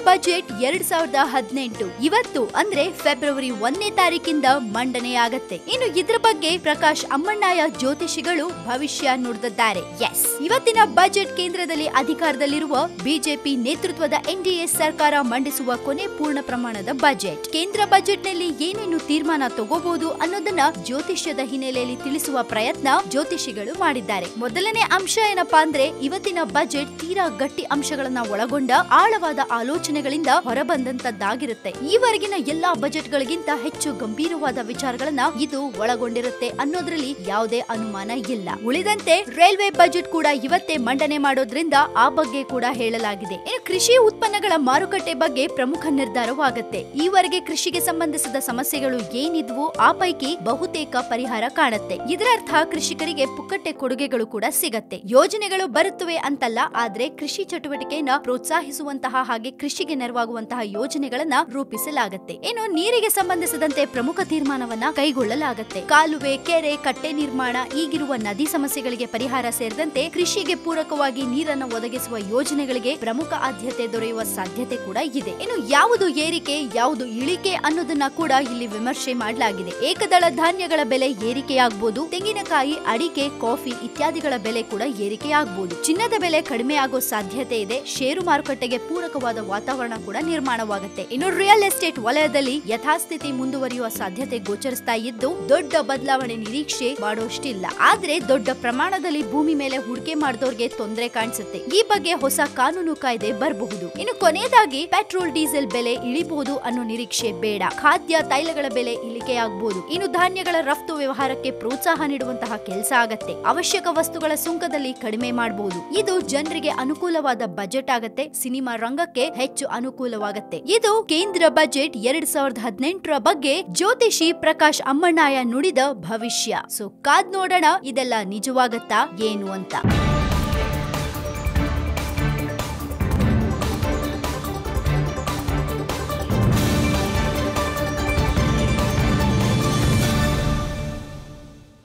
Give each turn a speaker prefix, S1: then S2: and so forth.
S1: Budget 2018 ಇವತ್ತು ಅಂದ್ರೆ February 1ನೇ ತಾರೀಕಿಂದ ಮಂಡನೆಯಾಗತ್ತೆ. ಇನ್ನು ಇದ್ರ ಬಗ್ಗೆ ಪ್ರಕಾಶ್ ಅಮ್ಮಣ್ಣಾಯ ಜ್ಯೋತಿಷಿಗಳು ಭವಿಷ್ಯ ನುಡಿದಿದ್ದಾರೆ. ಎಸ್, ಇವತ್ತಿನ ಬಜೆಟ್ ಕೇಂದ್ರದಲ್ಲಿ ಅಧಿಕಾರದಲ್ಲಿರುವ ಬಿಜೆಪಿ ನೇತೃತ್ವದ ಎನ್ಡಿಎ ಸರ್ಕಾರ ಮಂಡಿಸುವ ಕೊನೆ ಪೂರ್ಣ ಪ್ರಮಾಣದ ಬಜೆಟ್. ಕೇಂದ್ರ ಬಜೆಟ್ ನಲ್ಲಿ ಏನೇನು ತೀರ್ಮಾನ ತಗೋಬಹುದು ಅನ್ನೋದನ್ನ ಜ್ಯೋತಿಷ್ಯದ ಹಿನ್ನೆಲೆಯಲ್ಲಿ ತಿಳಿಸುವ ಪ್ರಯತ್ನ ಜ್ಯೋತಿಷಿಗಳು ಮಾಡಿದ್ದಾರೆ. ಮೊದಲನೇ ಅಂಶ ಏನಪ್ಪಾ ಅಂದ್ರೆ ಇವತ್ತಿನ ಬಜೆಟ್ ತೀರಾ ಗಟ್ಟಿ ಅಂಶಗಳನ್ನ ಒಳಗೊಂಡ ಆಳವಾದ ಆಲೋಚನೆಗಳಿಂದ ಹೊರಬಂದಂತದ್ದಾಗಿರುತ್ತೆ. ಈವರೆಗಿನ ಎಲ್ಲಾ ಬಜೆಟ್ ಗಳಿಗಿಂತ ಹೆಚ್ಚು ಗಂಭೀರವಾದ ವಿಚಾರಗಳನ್ನ ಇದು ಒಳಗೊಂಡಿರುತ್ತೆ ಅನ್ನೋದ್ರಲ್ಲಿ ಯಾವುದೇ ಅನುಮಾನ ಇಲ್ಲ. ಉಳಿದಂತೆ ರೈಲ್ವೆ ಬಜೆಟ್ ಕೂಡ ಇವತ್ತೇ ಮಂಡನೆ ಮಾಡೋದ್ರಿಂದ ಆ ಬಗ್ಗೆ ಕೂಡ ಹೇಳಲಾಗಿದೆ. ಇನ್ನು ಕೃಷಿ ಉತ್ಪನ್ನಗಳ ಮಾರುಕಟ್ಟೆ ಬಗ್ಗೆ ಪ್ರಮುಖ ನಿರ್ಧಾರವಾಗುತ್ತೆ. ಈವರೆಗೆ ಕೃಷಿಗೆ ಸಂಬಂಧಿಸಿದ ಸಮಸ್ಯೆಗಳು ಏನಿದ್ವು ಆ ಪೈಕಿ ಬಹುತೇಕ ಪರಿಹಾರ ಕಾಣುತ್ತೆ. ಇದರರ್ಥ ಕೃಷಿಕರಿಗೆ ಪುಕ್ಕಟ್ಟೆ ಕೊಡುಗೆಗಳು ಕೂಡ ಸಿಗತ್ತೆ. ಯೋಜನೆಗಳು ಬರುತ್ತವೆ ಅಂತಲ್ಲ, ಆದ್ರೆ ಕೃಷಿ ಚಟುವಟಿಕೆಯನ್ನ ಪ್ರೋತ್ಸಾಹಿಸುವಂತಹ ಹಾಗೆ ಕೃಷಿಗೆ ನೆರವಾಗುವಂತಹ ಯೋಜನೆಗಳನ್ನ ರೂಪಿಸಲಾಗುತ್ತೆ. ಇನ್ನು ನೀರಿಗೆ ಸಂಬಂಧಿಸಿದಂತೆ ಪ್ರಮುಖ ತೀರ್ಮಾನವನ್ನ ಕೈಗೊಳ್ಳಲಾಗುತ್ತೆ. ಕಾಲುವೆ, ಕೆರೆ, ಕಟ್ಟೆ ನಿರ್ಮಾಣ, ಈಗಿರುವ ನದಿ ಸಮಸ್ಯೆಗಳಿಗೆ ಪರಿಹಾರ ಸೇರಿದಂತೆ ಕೃಷಿಗೆ ಪೂರಕವಾಗಿ ನೀರನ್ನು ಒದಗಿಸುವ ಯೋಜನೆಗಳಿಗೆ ಪ್ರಮುಖ ಆದ್ಯತೆ ದೊರೆಯುವ ಸಾಧ್ಯತೆ ಕೂಡ ಇದೆ. ಇನ್ನು ಯಾವುದು ಏರಿಕೆ ಯಾವುದು ಇಳಿಕೆ ಅನ್ನೋದನ್ನ ಕೂಡ ಇಲ್ಲಿ ವಿಮರ್ಶೆ ಮಾಡಲಾಗಿದೆ. ಏಕದಳ ಧಾನ್ಯಗಳ ಬೆಲೆ ಏರಿಕೆಯಾಗಬಹುದು, ತೆಂಗಿನಕಾಯಿ, ಅಡಿಕೆ, ಕಾಫಿ ಇತ್ಯಾದಿಗಳ ಬೆಲೆ ಕೂಡ ಏರಿಕೆಯಾಗಬಹುದು. ಚಿನ್ನದ ಬೆಲೆ ಕಡಿಮೆ ಆಗೋ ಸಾಧ್ಯತೆ ಇದೆ. ಷೇರು ಮಾರುಕಟ್ಟೆಗೆ ಪೂರಕವಾದ ವಾತಾವರಣ ಕೂಡ ನಿರ್ಮಾಣವಾಗುತ್ತೆ. ಇನ್ನು ರಿಯಲ್ ಎಸ್ಟೇಟ್ ವಲಯದಲ್ಲಿ ಯಥಾಸ್ಥಿತಿ ಮುಂದುವರಿಯುವ ಸಾಧ್ಯತೆ ಗೋಚರಿಸ್ತಾ ಇದ್ದು ದೊಡ್ಡ ಬದಲಾವಣೆ ನಿರೀಕ್ಷೆ ಮಾಡೋಷ್ಟಿಲ್ಲ. ಆದ್ರೆ ದೊಡ್ಡ ಪ್ರಮಾಣದಲ್ಲಿ ಭೂಮಿ ಮೇಲೆ ಹೂಡಿಕೆ ಮಾಡಿದವರಿಗೆ ತೊಂದರೆ ಕಾಣಿಸುತ್ತೆ. ಈ ಬಗ್ಗೆ ಹೊಸ ಕಾನೂನು ಕಾಯ್ದೆ ಬರಬಹುದು. ಇನ್ನು ಕೊನೆಯದಾಗಿ ಪೆಟ್ರೋಲ್ ಡೀಸೆಲ್ ಬೆಲೆ ಇಳಿಬಹುದು ಅನ್ನೋ ನಿರೀಕ್ಷೆ ಬೇಡ. ಖಾದ್ಯ ತೈಲಗಳ ಬೆಲೆ ಇಳಿಕೆಯಾಗಬಹುದು. ಇನ್ನು ಧಾನ್ಯಗಳ ರಫ್ತು ವ್ಯವಹಾರಕ್ಕೆ ಪ್ರೋತ್ಸಾಹ ನೀಡುವಂತಹ ಕೆಲಸ ಆಗತ್ತೆ. ಅವಶ್ಯಕ ವಸ್ತುಗಳ ಸುಂಕದಲ್ಲಿ ಕಡಿಮೆ ಮಾಡಬಹುದು. ಇದು ಜನರಿಗೆ ಅನುಕೂಲವಾದ ಬಜೆಟ್ ಆಗತ್ತೆ. ಸಿನಿಮಾ ರಂಗಕ್ಕೆ ಹೆಚ್ಚು ಅನುಕೂಲವಾಗತ್ತೆ. ಇದು ಕೇಂದ್ರ ಬಜೆಟ್ 2018 ಬಗ್ಗೆ ಜ್ಯೋತಿಷಿ ಪ್ರಕಾಶ್ ಅಮ್ಮಣ್ಣಾಯ ನುಡಿದ ಭವಿಷ್ಯ. ಸೊ ಕಾದ್ ನೋಡೋಣ ಇದೆಲ್ಲ ನಿಜವಾಗತ್ತಾ ಏನು ಅಂತ.